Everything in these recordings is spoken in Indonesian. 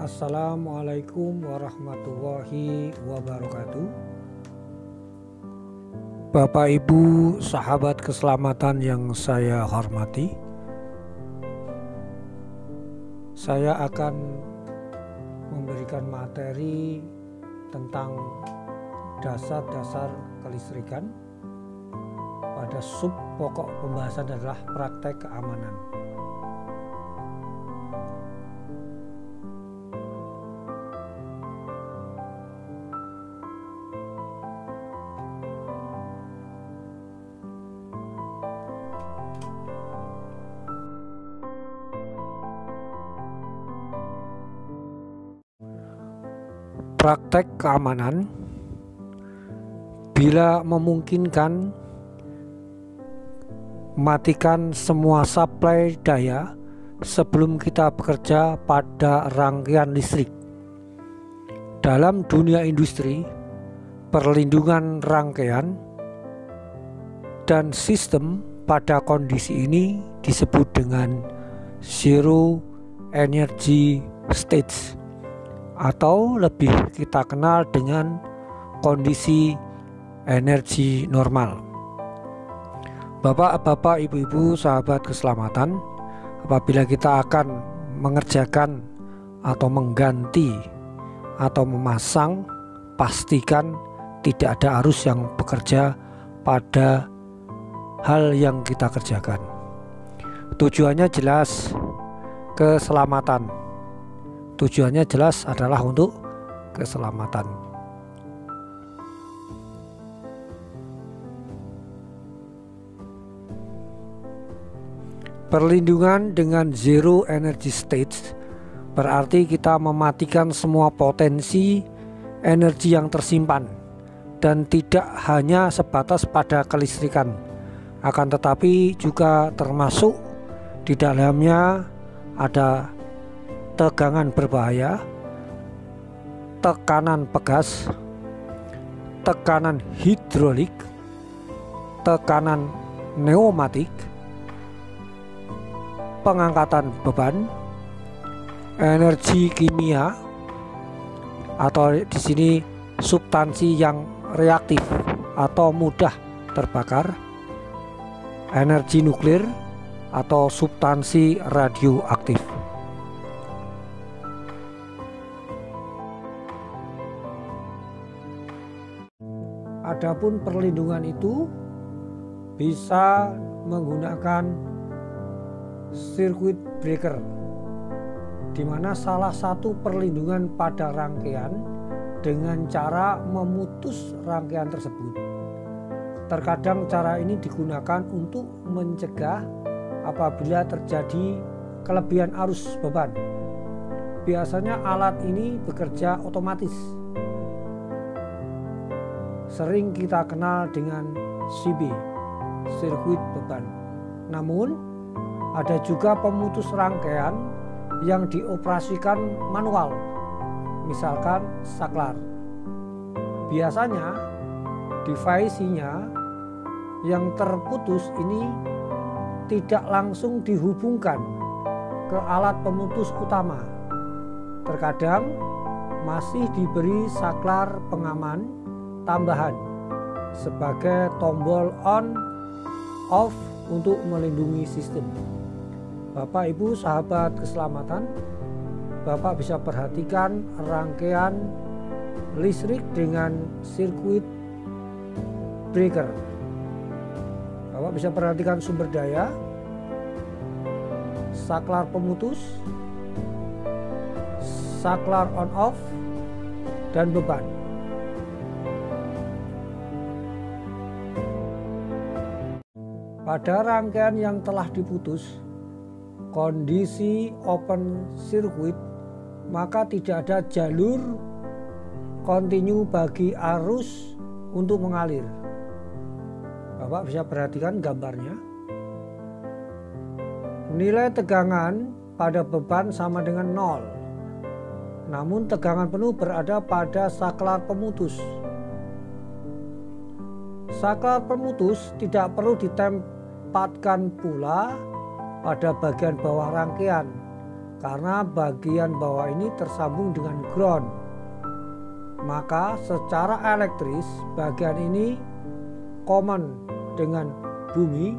Assalamualaikum warahmatullahi wabarakatuh. Bapak Ibu sahabat keselamatan yang saya hormati, saya akan memberikan materi tentang dasar-dasar kelistrikan. Pada sub pokok pembahasan adalah praktek keamanan. Praktek keamanan bila memungkinkan matikan semua suplai daya sebelum kita bekerja pada rangkaian listrik. Dalam dunia industri, perlindungan rangkaian dan sistem pada kondisi ini disebut dengan zero energy state, atau lebih kita kenal dengan kondisi energi normal. Bapak-bapak, ibu-ibu, sahabat keselamatan, apabila kita akan mengerjakan atau mengganti atau memasang, pastikan tidak ada arus yang bekerja pada hal yang kita kerjakan. Tujuannya jelas, keselamatan. Tujuannya jelas adalah untuk keselamatan. Perlindungan dengan zero energy state berarti kita mematikan semua potensi energi yang tersimpan dan tidak hanya sebatas pada kelistrikan, akan tetapi juga termasuk di dalamnya ada tegangan berbahaya, tekanan pegas, tekanan hidrolik, tekanan pneumatik, pengangkatan beban, energi kimia atau di sini substansi yang reaktif atau mudah terbakar, energi nuklir atau substansi radioaktif. Adapun perlindungan itu bisa menggunakan circuit breaker, di mana salah satu perlindungan pada rangkaian dengan cara memutus rangkaian tersebut. Terkadang cara ini digunakan untuk mencegah apabila terjadi kelebihan arus beban. Biasanya alat ini bekerja otomatis, sering kita kenal dengan CB, sirkuit beban. Namun ada juga pemutus rangkaian yang dioperasikan manual, misalkan saklar. Biasanya device-nya yang terputus ini tidak langsung dihubungkan ke alat pemutus utama. Terkadang masih diberi saklar pengaman tambahan sebagai tombol on off untuk melindungi sistem. Bapak Ibu sahabat keselamatan, Bapak bisa perhatikan rangkaian listrik dengan sirkuit breaker. Bapak bisa perhatikan sumber daya, saklar pemutus, saklar on off, dan beban. Pada rangkaian yang telah diputus, kondisi open circuit, maka tidak ada jalur kontinu bagi arus untuk mengalir. Bapak bisa perhatikan gambarnya. Nilai tegangan pada beban sama dengan 0. Namun tegangan penuh berada pada saklar pemutus. Saklar pemutus tidak perlu ditempatkan pula pada bagian bawah rangkaian karena bagian bawah ini tersambung dengan ground. Maka secara elektris bagian ini common dengan bumi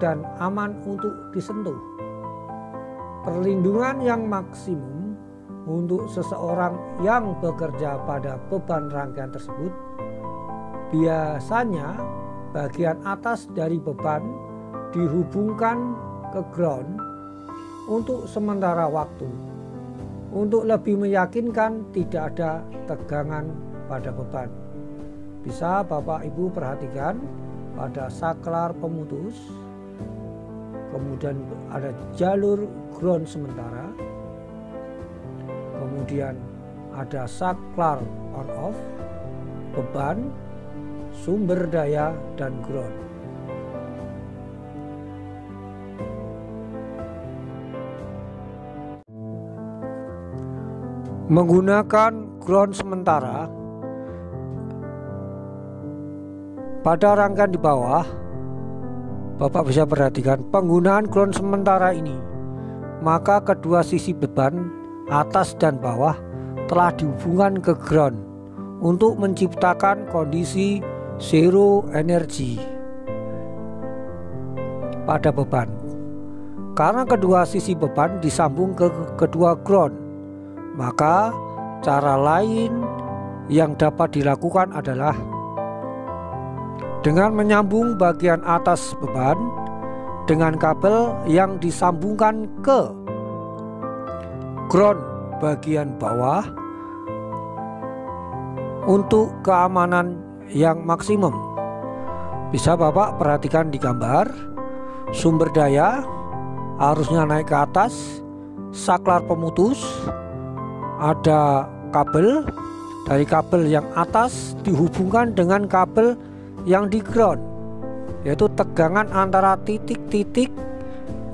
dan aman untuk disentuh. Perlindungan yang maksimum untuk seseorang yang bekerja pada beban rangkaian tersebut, biasanya bagian atas dari beban dihubungkan ke ground untuk sementara waktu, untuk lebih meyakinkan tidak ada tegangan pada beban. Bisa Bapak Ibu perhatikan pada saklar pemutus, kemudian ada jalur ground sementara, kemudian ada saklar on off, beban, sumber daya, dan ground. Menggunakan ground sementara pada rangkaian di bawah, Bapak bisa perhatikan penggunaan ground sementara ini, maka kedua sisi beban atas dan bawah telah dihubungkan ke ground untuk menciptakan kondisi zero energi pada beban. Karena kedua sisi beban disambung ke kedua ground, maka cara lain yang dapat dilakukan adalah dengan menyambung bagian atas beban dengan kabel yang disambungkan ke ground bagian bawah untuk keamanan yang maksimum. Bisa Bapak perhatikan di gambar, sumber daya arusnya naik ke atas, saklar pemutus, ada kabel, dari kabel yang atas dihubungkan dengan kabel yang di ground, yaitu tegangan antara titik-titik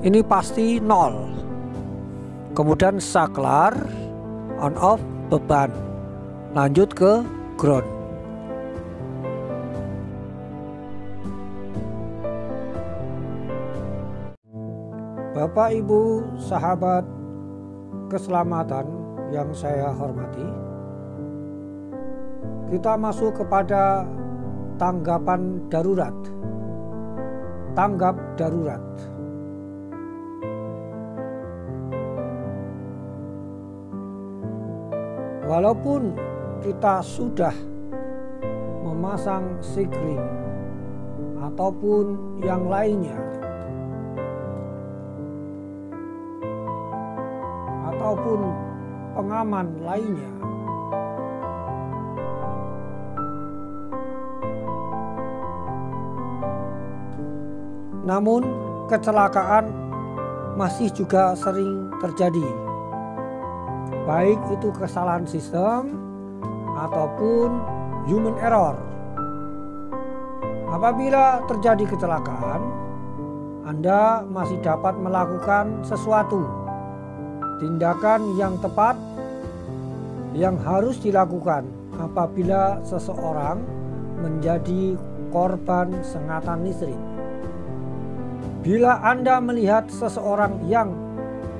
ini pasti 0. Kemudian saklar on off beban, lanjut ke ground. Bapak Ibu sahabat keselamatan yang saya hormati, kita masuk kepada tanggapan darurat. Tanggap darurat. Walaupun kita sudah memasang sigring ataupun yang lainnya, ataupun pengaman lainnya, namun kecelakaan masih juga sering terjadi, baik itu kesalahan sistem ataupun human error. Apabila terjadi kecelakaan, Anda masih dapat melakukan sesuatu tindakan yang tepat yang harus dilakukan apabila seseorang menjadi korban sengatan listrik. Bila Anda melihat seseorang yang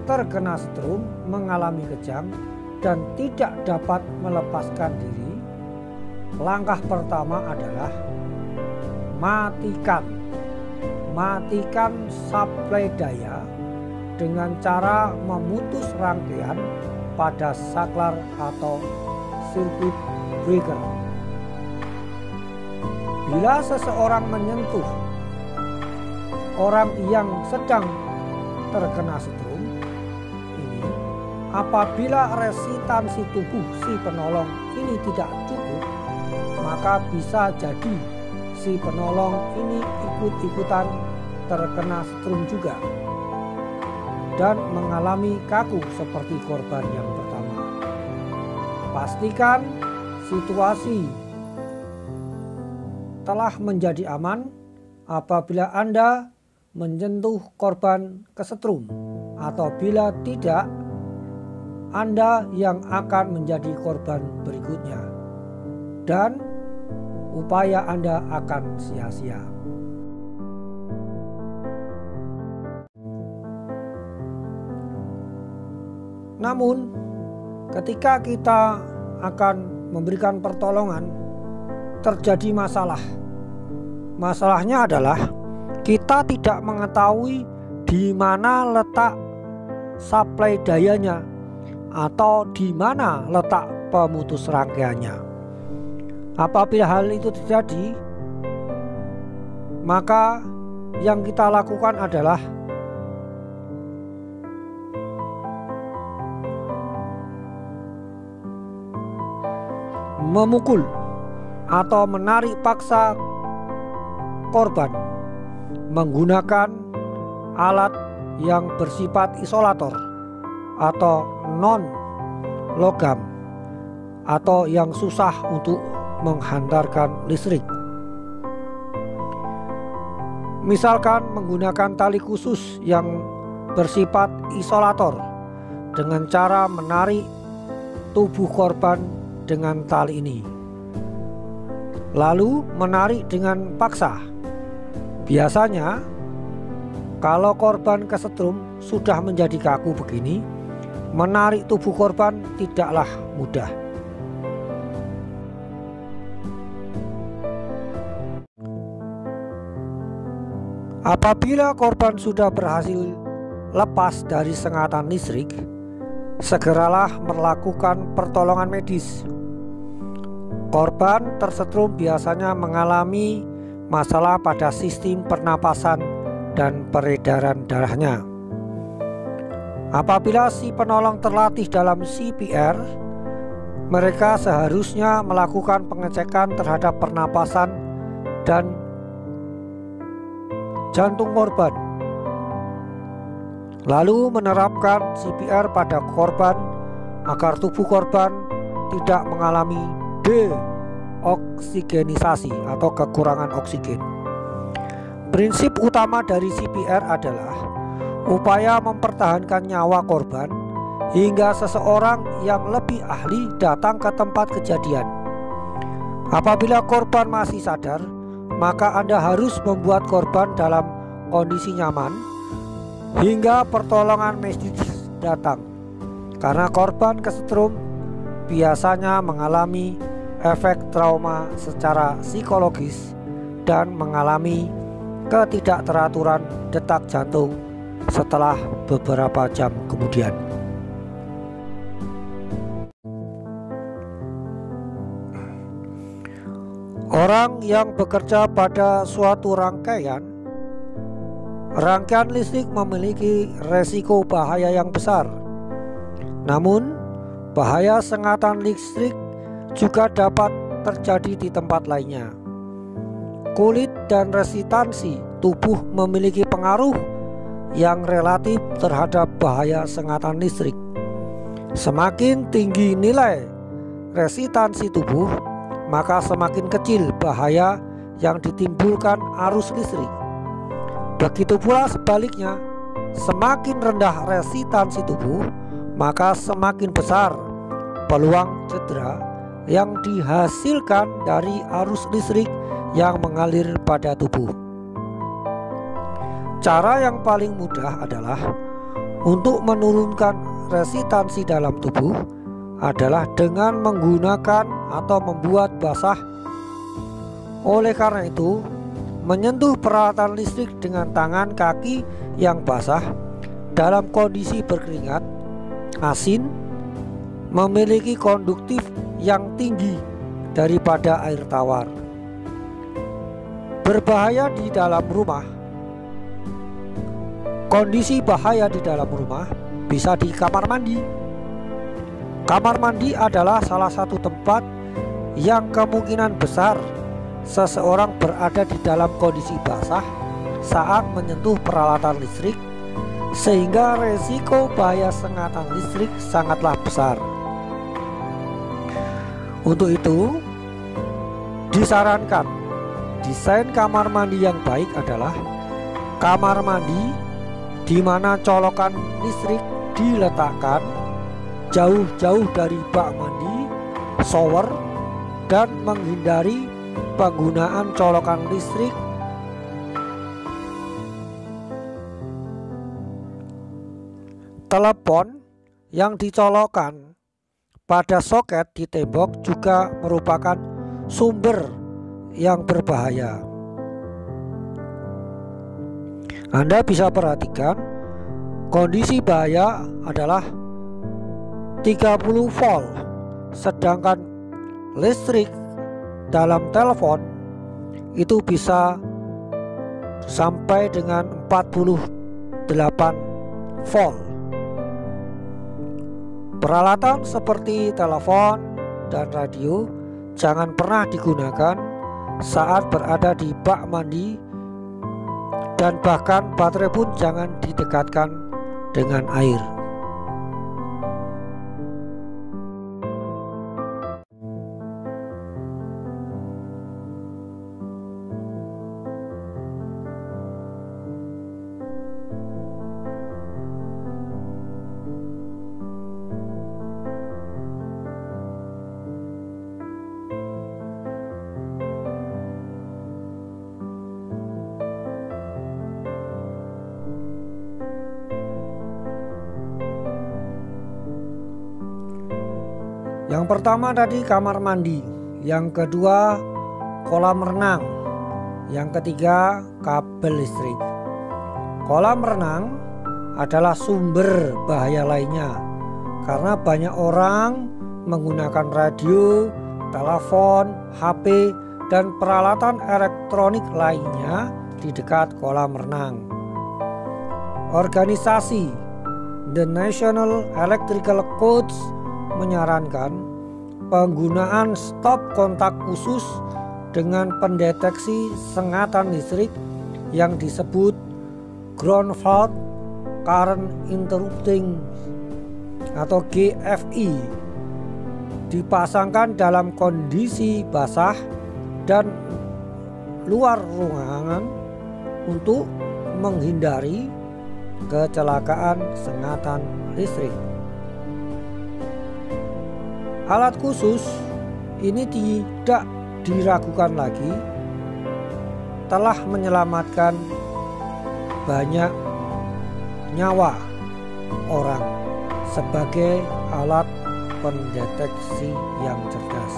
terkena setrum mengalami kejang dan tidak dapat melepaskan diri, langkah pertama adalah matikan suplai daya dengan cara memutus rangkaian pada saklar atau circuit breaker. Bila seseorang menyentuh orang yang sedang terkena setrum ini, apabila resistansi tubuh si penolong ini tidak cukup, maka bisa jadi si penolong ini ikut-ikutan terkena setrum juga dan mengalami kaku seperti korban yang pertama. Pastikan situasi telah menjadi aman apabila Anda menyentuh korban kesetrum, atau bila tidak, Anda yang akan menjadi korban berikutnya dan upaya Anda akan sia-sia. Namun ketika kita akan memberikan pertolongan, terjadi masalah. Masalahnya adalah kita tidak mengetahui di mana letak suplai dayanya atau di mana letak pemutus rangkaiannya. Apabila hal itu terjadi, maka yang kita lakukan adalah memukul atau menarik paksa korban menggunakan alat yang bersifat isolator atau non logam atau yang susah untuk menghantarkan listrik. Misalkan menggunakan tali khusus yang bersifat isolator dengan cara menarik tubuh korban dengan tali ini, lalu menarik dengan paksa. Biasanya kalau korban kesetrum sudah menjadi kaku begini, menarik tubuh korban tidaklah mudah. Apabila korban sudah berhasil lepas dari sengatan listrik, segeralah melakukan pertolongan medis. Korban tersetrum biasanya mengalami masalah pada sistem pernapasan dan peredaran darahnya. Apabila si penolong terlatih dalam CPR, mereka seharusnya melakukan pengecekan terhadap pernapasan dan jantung korban, lalu menerapkan CPR pada korban agar tubuh korban tidak mengalami deoksigenisasi atau kekurangan oksigen. Prinsip utama dari CPR adalah upaya mempertahankan nyawa korban hingga seseorang yang lebih ahli datang ke tempat kejadian. Apabila korban masih sadar, maka Anda harus membuat korban dalam kondisi nyaman hingga pertolongan medis datang, karena korban kesetrum biasanya mengalami efek trauma secara psikologis dan mengalami ketidakteraturan detak jantung setelah beberapa jam kemudian. Orang yang bekerja pada suatu rangkaian listrik memiliki resiko bahaya yang besar. Namun, bahaya sengatan listrik juga dapat terjadi di tempat lainnya. Kulit dan resistansi tubuh memiliki pengaruh yang relatif terhadap bahaya sengatan listrik. Semakin tinggi nilai resistansi tubuh, maka semakin kecil bahaya yang ditimbulkan arus listrik. Begitu pula sebaliknya, semakin rendah resistansi tubuh, maka semakin besar peluang cedera yang dihasilkan dari arus listrik yang mengalir pada tubuh. Cara yang paling mudah adalah untuk menurunkan resistansi dalam tubuh adalah dengan menggunakan atau membuat basah. Oleh karena itu, menyentuh peralatan listrik dengan tangan kaki yang basah dalam kondisi berkeringat, asin, memiliki konduktif yang tinggi daripada air tawar. Berbahaya di dalam rumah. Kondisi bahaya di dalam rumah bisa di kamar mandi. Kamar mandi adalah salah satu tempat yang kemungkinan besar seseorang berada di dalam kondisi basah saat menyentuh peralatan listrik, sehingga resiko bahaya sengatan listrik sangatlah besar. Untuk itu, disarankan desain kamar mandi yang baik adalah kamar mandi di mana colokan listrik diletakkan jauh-jauh dari bak mandi, shower, dan menghindari penggunaan colokan listrik telepon yang dicolokkan pada soket di tembok juga merupakan sumber yang berbahaya. Anda bisa perhatikan kondisi bahaya adalah 30 volt, sedangkan listrik dalam telepon itu bisa sampai dengan 48 volt. Peralatan seperti telepon dan radio jangan pernah digunakan saat berada di bak mandi, dan bahkan baterai pun jangan didekatkan dengan air. Yang pertama tadi kamar mandi, yang kedua kolam renang, yang ketiga kabel listrik. Kolam renang adalah sumber bahaya lainnya karena banyak orang menggunakan radio, telepon, HP, dan peralatan elektronik lainnya di dekat kolam renang. Organisasi The National Electrical Codes menyarankan penggunaan stop kontak khusus dengan pendeteksi sengatan listrik yang disebut ground fault current interrupting atau GFI, dipasangkan dalam kondisi basah dan luar ruangan untuk menghindari kecelakaan sengatan listrik. Alat khusus ini tidak diragukan lagi, telah menyelamatkan banyak nyawa orang sebagai alat pendeteksi yang cerdas.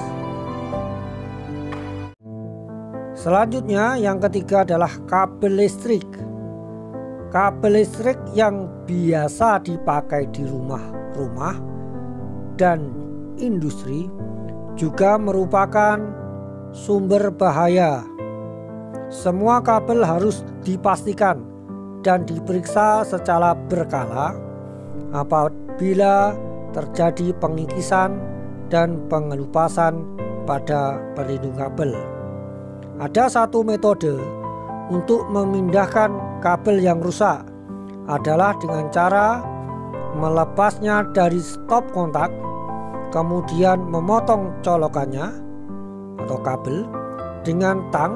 Selanjutnya yang ketiga adalah kabel listrik. Kabel listrik yang biasa dipakai di rumah-rumah dan industri juga merupakan sumber bahaya. Semua kabel harus dipastikan dan diperiksa secara berkala apabila terjadi pengikisan dan pengelupasan pada pelindung kabel. Ada satu metode untuk memindahkan kabel yang rusak adalah dengan cara melepasnya dari stop kontak, kemudian memotong colokannya atau kabel dengan tang,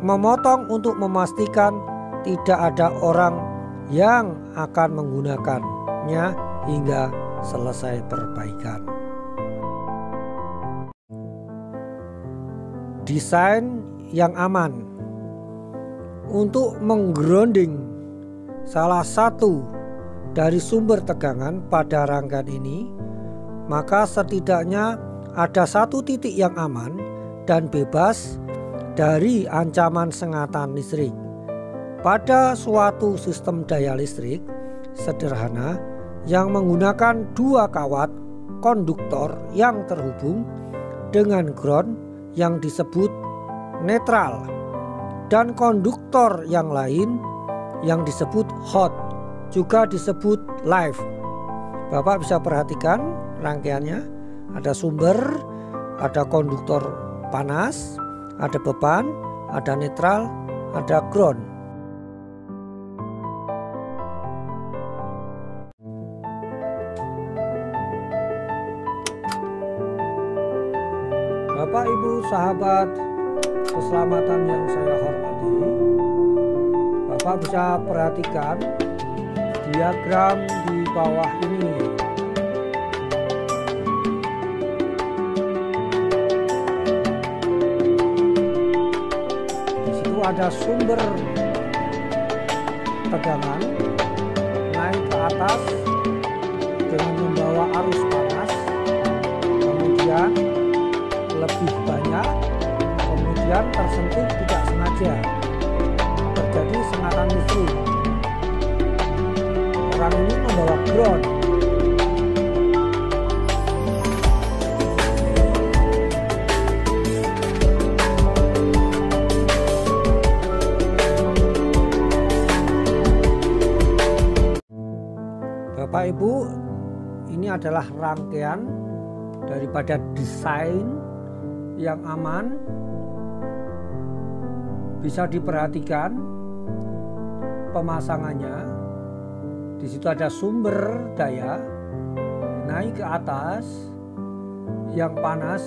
memotong untuk memastikan tidak ada orang yang akan menggunakannya hingga selesai perbaikan. Desain yang aman. Untuk menggrounding salah satu dari sumber tegangan pada rangkaian ini, maka setidaknya ada satu titik yang aman dan bebas dari ancaman sengatan listrik. Pada suatu sistem daya listrik sederhana yang menggunakan dua kawat konduktor yang terhubung dengan ground yang disebut netral, dan konduktor yang lain yang disebut hot, juga disebut live. Bapak bisa perhatikan rangkaiannya, ada sumber, ada konduktor panas, ada beban, ada netral, ada ground. Bapak, Ibu, sahabat keselamatan yang saya hormati, Bapak bisa perhatikan diagram di bawah ini. Di situ ada sumber tegangan naik ke atas dengan membawa membawa arus panas, kemudian lebih banyak, kemudian tersentuh tidak sengaja, terjadi sengatan listrik. Orang ini membawa ground. Bapak Ibu, ini adalah rangkaian daripada desain yang aman. Bisa diperhatikan pemasangannya. Di situ ada sumber daya naik ke atas yang panas,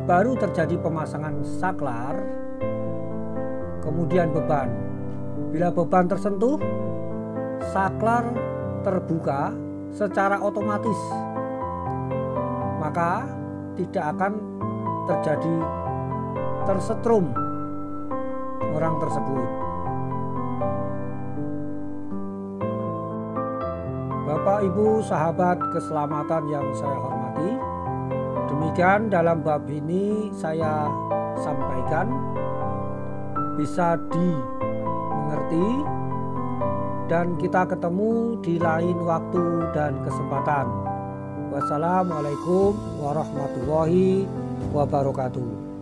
baru terjadi pemasangan saklar, kemudian beban. Bila beban tersentuh, saklar terbuka secara otomatis, maka tidak akan terjadi tersetrum orang tersebut. Bapak Ibu sahabat keselamatan yang saya hormati, demikian dalam bab ini saya sampaikan, bisa dimengerti, dan kita ketemu di lain waktu dan kesempatan. Wassalamualaikum warahmatullahi wabarakatuh.